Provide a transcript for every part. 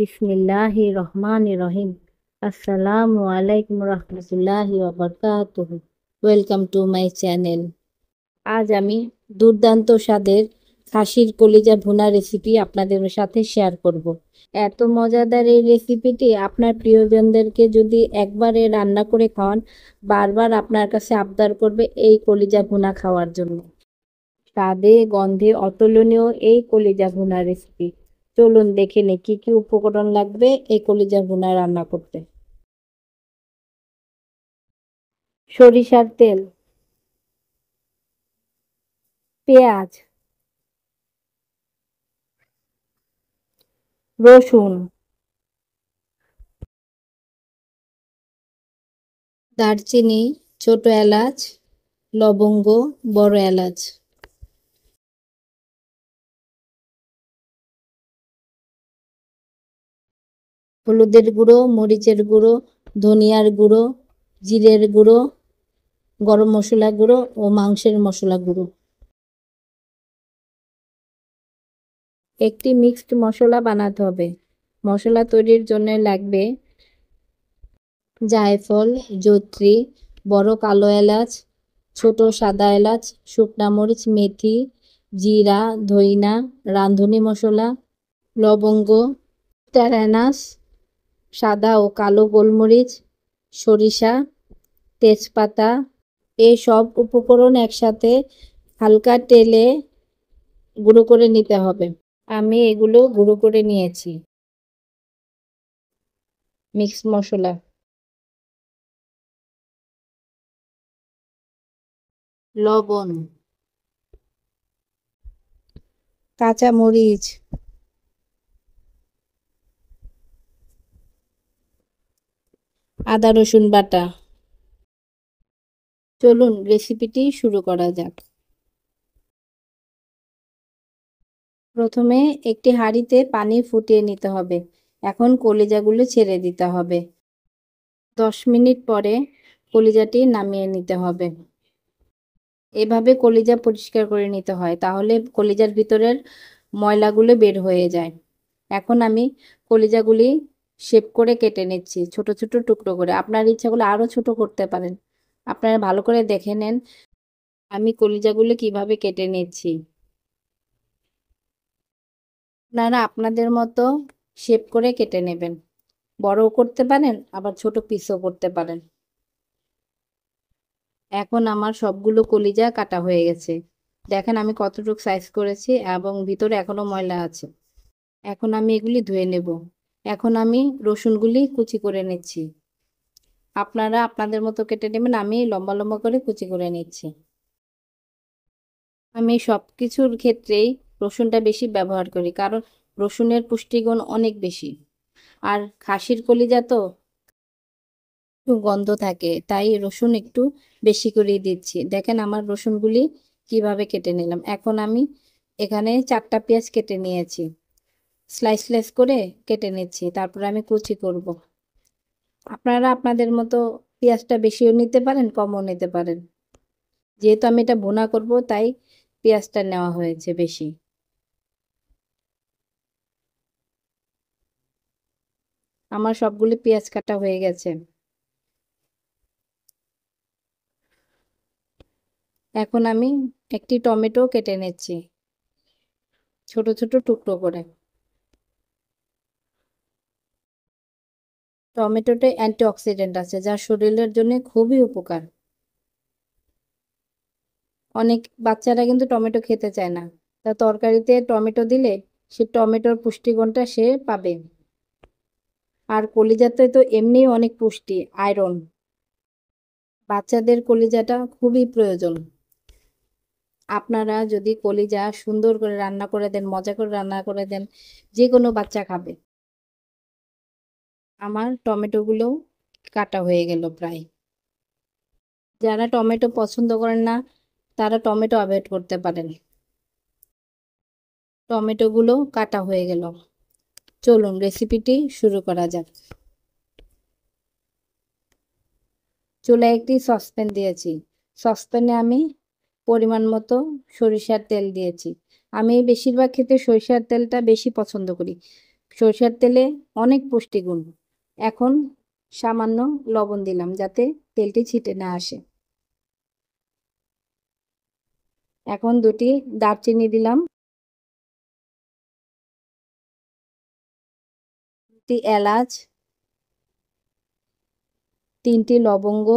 বিসমিল্লাহির রহমানির রহিম। আসসালামু আলাইকুম রহমতুল্লাহি ওয়া বারাকাতুহু। Welcome to my channel. আজ আমি দুর্দান্ত স্বাদের খাসির কলিজা ভুনা রেসিপি আপনাদের সাথে শেয়ার করব। এত মজাদার এই রেসিপিটি আপনার প্রিয়জনদেরকে যদি একবারে রান্না করে খাওয়ান, বারবার আপনার কাছে আবদার করবে এই কলিজা ভুনা খাওয়ার জন্য। স্বাদে গন্ধে অতুলনীয় এই কলিজা ভুনা রেসিপি। চলুন দেখে নিই কি কি উপকরণ লাগবে এই কলিজা ভুনা রান্না করতে। সরিষার তেল, পেঁয়াজ, রসুন, দারচিনি, ছোট এলাচ, লবঙ্গ, বড় এলাচ, হলুদের গুঁড়ো, মরিচের গুঁড়ো, ধনিয়ার গুঁড়ো, জিরের গুঁড়ো, গরম মশলা গুঁড়ো ও মাংসের মশলা গুঁড়ো। একটি মিক্সড মশলা বানাতে হবে। মশলা তৈরির জন্য লাগবে জায়ফল, জয়িত্রী, বড় কালো এলাচ, ছোট সাদা এলাচ, শুকনা মরিচ, মেথি, জিরা, ধইনা, রাঁধুনি মশলা, লবঙ্গ, স্টার, সাদা ও কালো গোলমরিচ, সরিষা, তেজপাতা। এই সব উপকরণ একসাথে হালকা তেলে গুঁড়ো করে নিতে হবে। আমি এগুলো গুঁড়ো করে নিয়েছি। মিক্স মশলা, লবণ, কাঁচা মরিচ, আদা রসুন বাটা। চলুন রেসিপিটি শুরু করা যাক। প্রথমে একটি হাঁড়িতে পানি ফুটিয়ে নিতে হবে। এখন কলিজাগুলো ছেড়ে দিতে হবে। 10 মিনিট পরে কলিজাটি নামিয়ে নিতে হবে। এভাবে কলিজা পরিষ্কার করে নিতে হয়, তাহলে কলিজার ভিতরের ময়লাগুলো বের হয়ে যায়। এখন আমি কলিজাগুলি শেপ করে কেটে নিচ্ছি ছোট ছোট টুকরো করে। আপনার ইচ্ছা করলে আরও ছোট করতে পারেন। আপনারা ভালো করে দেখে নেন আমি কলিজাগুলো কিভাবে কেটে নিচ্ছি। আপনারা আপনাদের মতো শেপ করে কেটে নেবেন। বড়ও করতে পারেন, আবার ছোট পিসও করতে পারেন। এখন আমার সবগুলো কলিজা কাটা হয়ে গেছে। দেখেন আমি কতটুকু সাইজ করেছি এবং ভিতরে এখনো ময়লা আছে। এখন আমি এগুলি ধুয়ে নেব। এখন আমি রসুনগুলি কুচি করে নিচ্ছি। আপনারা আপনাদের মতো কেটে নেবেন, আমি লম্বা লম্বা করে কুচি করে নিচ্ছি। আমি সব কিছুর ক্ষেত্রেই রসুনটা বেশি ব্যবহার করি, কারণ রসুনের পুষ্টিগুণ অনেক বেশি। আর খাসির কলিজা তো একটু গন্ধ থাকে, তাই রসুন একটু বেশি করে দিচ্ছি। দেখেন আমার রসুনগুলি কিভাবে কেটে নিলাম। এখন আমি এখানে 4টা পেঁয়াজ কেটে নিয়েছি, স্লাইস স্লাইস করে কেটে নিচ্ছি। তারপরে আমি কুচি করব। আপনারা আপনাদের মতো পেঁয়াজটা বেশিও নিতে পারেন, কমও নিতে পারেন। যেহেতু আমি এটা ভুনা করব, তাই পেঁয়াজটা নেওয়া হয়েছে বেশি। আমার সবগুলি পেঁয়াজ কাটা হয়ে গেছে। এখন আমি একটি টমেটো কেটে নিচ্ছি ছোট ছোট টুকরো করে। টমেটোতে অ্যান্টিঅক্সিডেন্ট আছে, যা শরীরের জন্য খুবই উপকার। অনেক বাচ্চারা কিন্তু টমেটো খেতে চায় না, তা তরকারিতে টমেটো দিলে সে টমেটোর পুষ্টিগুণটা সে পাবে। আর কলিজাতে তো এমনিই অনেক পুষ্টি, আয়রন। বাচ্চাদের কলিজাটা খুবই প্রয়োজন। আপনারা যদি কলিজা সুন্দর করে রান্না করে দেন, মজা করে রান্না করে দেন, যে কোনো বাচ্চা খাবে। আমার টমেটোগুলো কাটা হয়ে গেল প্রায়। যারা টমেটো পছন্দ করেন না, তারা টমেটো অ্যাভয়েড করতে পারেন। টমেটোগুলো কাটা হয়ে গেল। চলুন রেসিপিটি শুরু করা যাক। চুলায় একটি সসপ্যান দিয়েছি। সসপ্যানে আমি পরিমাণ মতো সরিষার তেল দিয়েছি। আমি বেশিরভাগ ক্ষেত্রে সরিষার তেলটা বেশি পছন্দ করি। সরিষার তেলে অনেক পুষ্টিগুণ। এখন সামান্য লবণ দিলাম যাতে তেলটি ছিটে না আসে। এখন 2টি দারচিনি দিলাম, 2টি এলাচ, 3টি লবঙ্গ,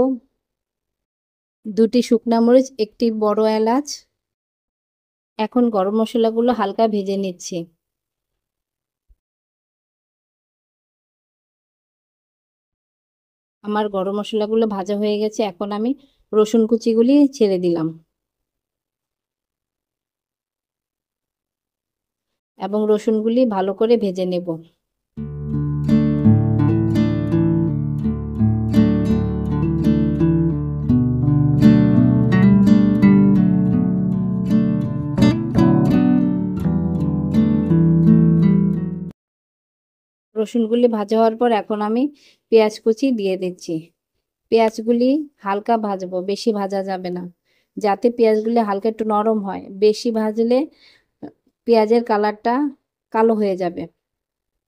2টি শুকনা মরিচ, 1টি বড় এলাচ। এখন গরম মশলাগুলো হালকা ভেজে নিচ্ছি। আমার গরম মশলাগুলো ভাজা হয়ে গেছে। এখন আমি রসুন কুচিগুলি ছেড়ে দিলাম এবং রসুনগুলি ভালো করে ভেজে নেব। রসুনগুলি ভাজা হওয়ার পর এখন আমি পেঁয়াজ কুচি দিয়ে দিচ্ছি। পেঁয়াজগুলি হালকা ভাজবো, বেশি ভাজা যাবে না, যাতে পেঁয়াজগুলি হালকা একটু নরম হয়। বেশি ভাজলে পেঁয়াজের কালারটা কালো হয়ে যাবে,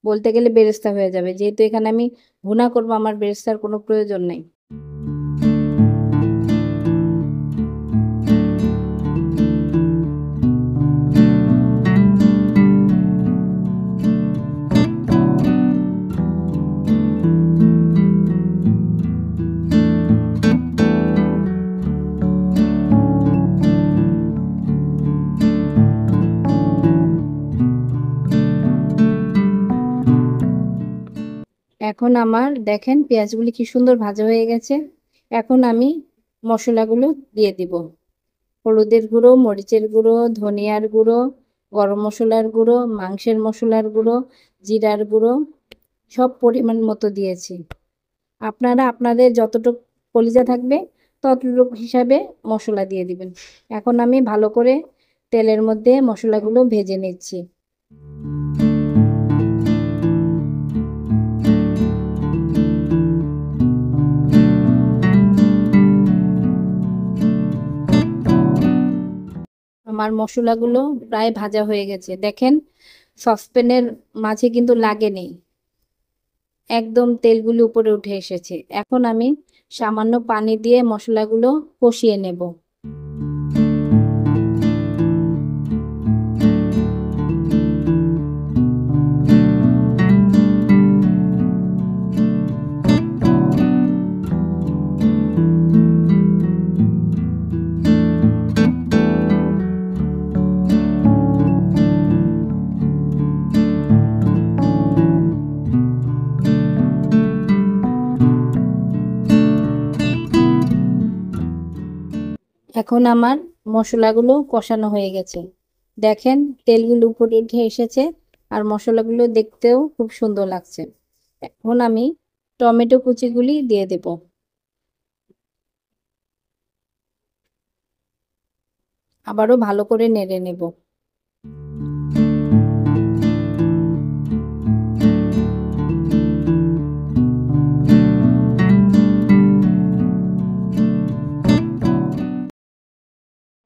বলতে গেলে বেরেস্তা হয়ে যাবে। যেহেতু এখানে আমি ভুনা করব, আমার বেরেস্তার কোনো প্রয়োজন নেই। এখন আমার দেখেন পেঁয়াজগুলি কি সুন্দর ভাজা হয়ে গেছে। এখন আমি মশলাগুলো দিয়ে দিব। হলুদের গুঁড়ো, মরিচের গুঁড়ো, ধনিয়ার গুঁড়ো, গরম মশলার গুঁড়ো, মাংসের মশলার গুঁড়ো, জিরার গুঁড়ো, সব পরিমাণ মতো দিয়েছি। আপনারা আপনাদের যতটুকু কলিজা থাকবে ততটুকু হিসাবে মশলা দিয়ে দিবেন। এখন আমি ভালো করে তেলের মধ্যে মশলাগুলো ভেজে নিচ্ছি। আমার মশলাগুলো প্রায় ভাজা হয়ে গেছে। দেখেন সসপ্যানের মাঝে কিন্তু লাগেনি, একদম তেলগুলো উপরে উঠে এসেছে। এখন আমি সামান্য পানি দিয়ে মশলাগুলো কষিয়ে নেব। এখন আমার মশলাগুলো কষানো হয়ে গেছে। দেখেন তেলগুলো উপরে উঠে এসেছে আর মশলাগুলো দেখতেও খুব সুন্দর লাগছে। এখন আমি টমেটো কুচিগুলি দিয়ে দেব। আবারও ভালো করে নেড়ে নেব।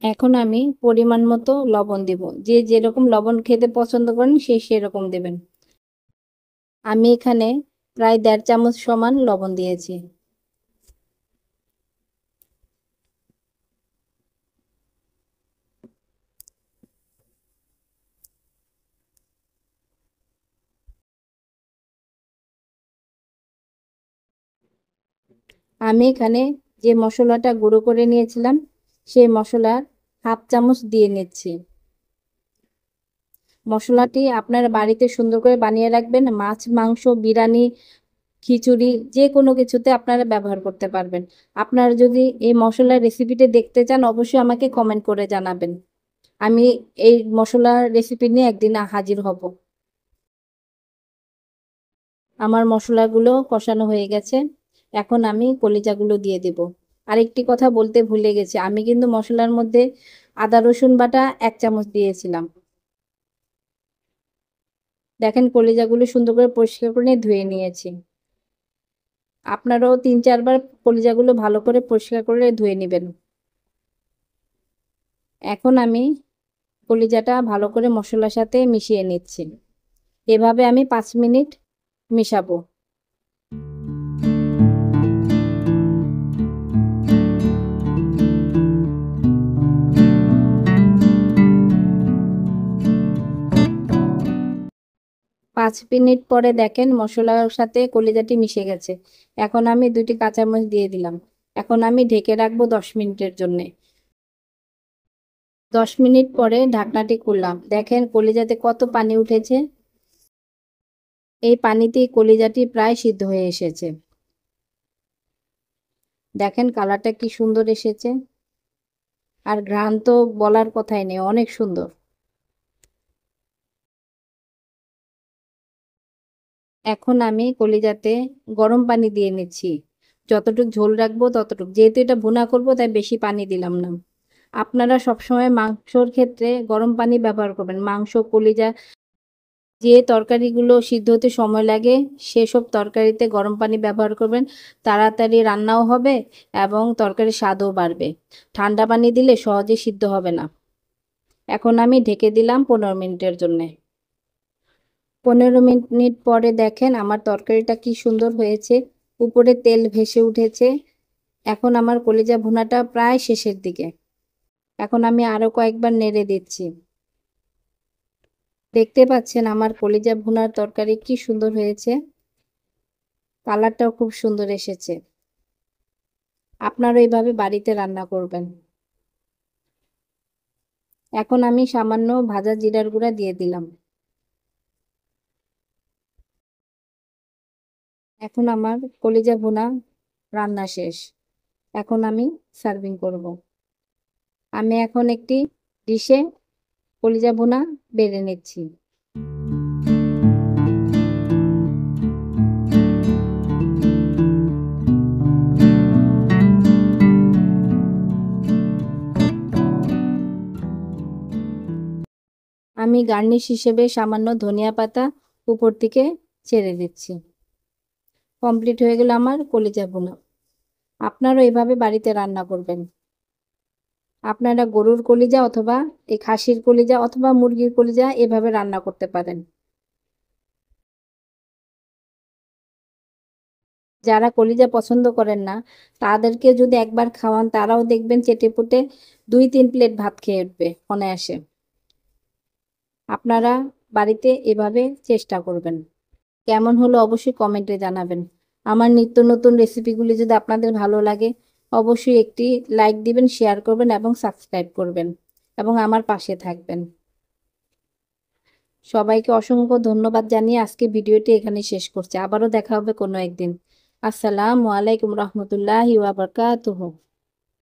এখন আমি পরিমাণ মতো লবণ দিব। যে যেরকম লবণ খেতে পছন্দ করেন সে সেরকম দেবেন। আমি এখানে প্রায় 1.5 চামচ সমান লবণ দিয়েছি। আমি এখানে যে মশলাটা গুঁড়ো করে নিয়েছিলাম সেই মশলার 1/2 চামচ দিয়ে নিচ্ছি। মশলাটি আপনারা বাড়িতে সুন্দর করে বানিয়ে রাখবেন। মাছ, মাংস, বিরিয়ানি, খিচুড়ি যে কোনো কিছুতে আপনারা ব্যবহার করতে পারবেন। আপনারা যদি এই মশলার রেসিপিটি দেখতে চান অবশ্যই আমাকে কমেন্ট করে জানাবেন। আমি এই মশলার রেসিপি নিয়ে একদিন হাজির হব। আমার মশলাগুলো কষানো হয়ে গেছে। এখন আমি কলিজাগুলো দিয়ে দেব। আরেকটি কথা বলতে ভুলে গেছি, আমি কিন্তু মশলার মধ্যে আদা রসুন বাটা 1 চামচ দিয়েছিলাম। দেখেন কলিজাগুলো সুন্দর করে পরিষ্কার করে ধুয়ে নিয়েছি। আপনারাও 3-4 বার কলিজাগুলো ভালো করে পরিষ্কার করে ধুয়ে নেবেন। এখন আমি কলিজাটা ভালো করে মশলার সাথে মিশিয়ে নিচ্ছি। এভাবে আমি 5 মিনিট মিশাবো। পাঁচ মিনিট পরে দেখেন মশলার সাথে কলিজাটি মিশে গেছে। এখন আমি 2টি কাঁচামরিচ দিয়ে দিলাম। এখন আমি ঢেকে রাখবো 10 মিনিটের জন্যে। 10 মিনিট পরে ঢাকনাটি খুললাম। দেখেন কলিজাতে কত পানি উঠেছে। এই পানিতেই কলিজাটি প্রায় সিদ্ধ হয়ে এসেছে। দেখেন কালারটা কি সুন্দর এসেছে। আর ঘ্রাণ তো বলার কথাই নেই, অনেক সুন্দর। এখন আমি কলিজাতে গরম পানি দিয়ে নিচ্ছি। যতটুক ঝোল রাখবো ততটুক, যেহেতু এটা ভুনা করবো তাই বেশি পানি দিলাম না। আপনারা সবসময় মাংসর ক্ষেত্রে গরম পানি ব্যবহার করবেন। মাংস, কলিজা, যে তরকারিগুলো সিদ্ধ হতে সময় লাগে সেসব তরকারিতে গরম পানি ব্যবহার করবেন। তাড়াতাড়ি রান্নাও হবে এবং তরকারির স্বাদও বাড়বে। ঠান্ডা পানি দিলে সহজে সিদ্ধ হবে না। এখন আমি ঢেকে দিলাম 15 মিনিটের জন্যে। 15 মিনিট পরে দেখেন আমার তরকারিটা কি সুন্দর হয়েছে। উপরে তেল ভেসে উঠেছে। এখন আমার কলিজা ভুনাটা প্রায় শেষের দিকে। এখন আমি আরো কয়েকবার নেড়ে দিচ্ছি। দেখতে পাচ্ছেন আমার কলিজা ভুনার তরকারি কি সুন্দর হয়েছে। কালারটাও খুব সুন্দর এসেছে। আপনারা এইভাবে বাড়িতে রান্না করবেন। এখন আমি সামান্য ভাজা জিরার গুঁড়া দিয়ে দিলাম। এখন আমার কলিজা ভুনা রান্না শেষ। এখন আমি সার্ভিং করব। আমি এখন একটি ডিশে কলিজা ভুনা বেড়ে নিচ্ছি। আমি গার্নিশ হিসেবে সামান্য ধনিয়া পাতা উপর থেকে ছেড়ে দিচ্ছি। কমপ্লিট হয়ে গেল আমার কলিজা ভুনা। আপনারাও এভাবে বাড়িতে রান্না করবেন। আপনারা গরুর কলিজা অথবা এই খাসির কলিজা অথবা মুরগির কলিজা এভাবে রান্না করতে পারেন। যারা কলিজা পছন্দ করেন না তাদেরকে যদি একবার খাওয়ান তারাও দেখবেন চেটেপুটে 2-3 প্লেট ভাত খেয়ে উঠবে অনায়াসে। আপনারা বাড়িতে এভাবে চেষ্টা করবেন। কেমন হলো অবশ্যই কমেন্টে জানাবেন। আমার নিত্য নতুন রেসিপিগুলি যদি আপনাদের ভালো লাগে অবশ্যই একটি লাইক দিবেন, শেয়ার করবেন এবং সাবস্ক্রাইব করবেন এবং আমার পাশে থাকবেন। সবাইকে অসংখ্য ধন্যবাদ জানিয়ে আজকে ভিডিওটি এখানে শেষ করছি। আবারও দেখা হবে কোনো একদিন। আসসালামু আলাইকুম রহমতুল্লাহি ওয়া বারাকাতুহু।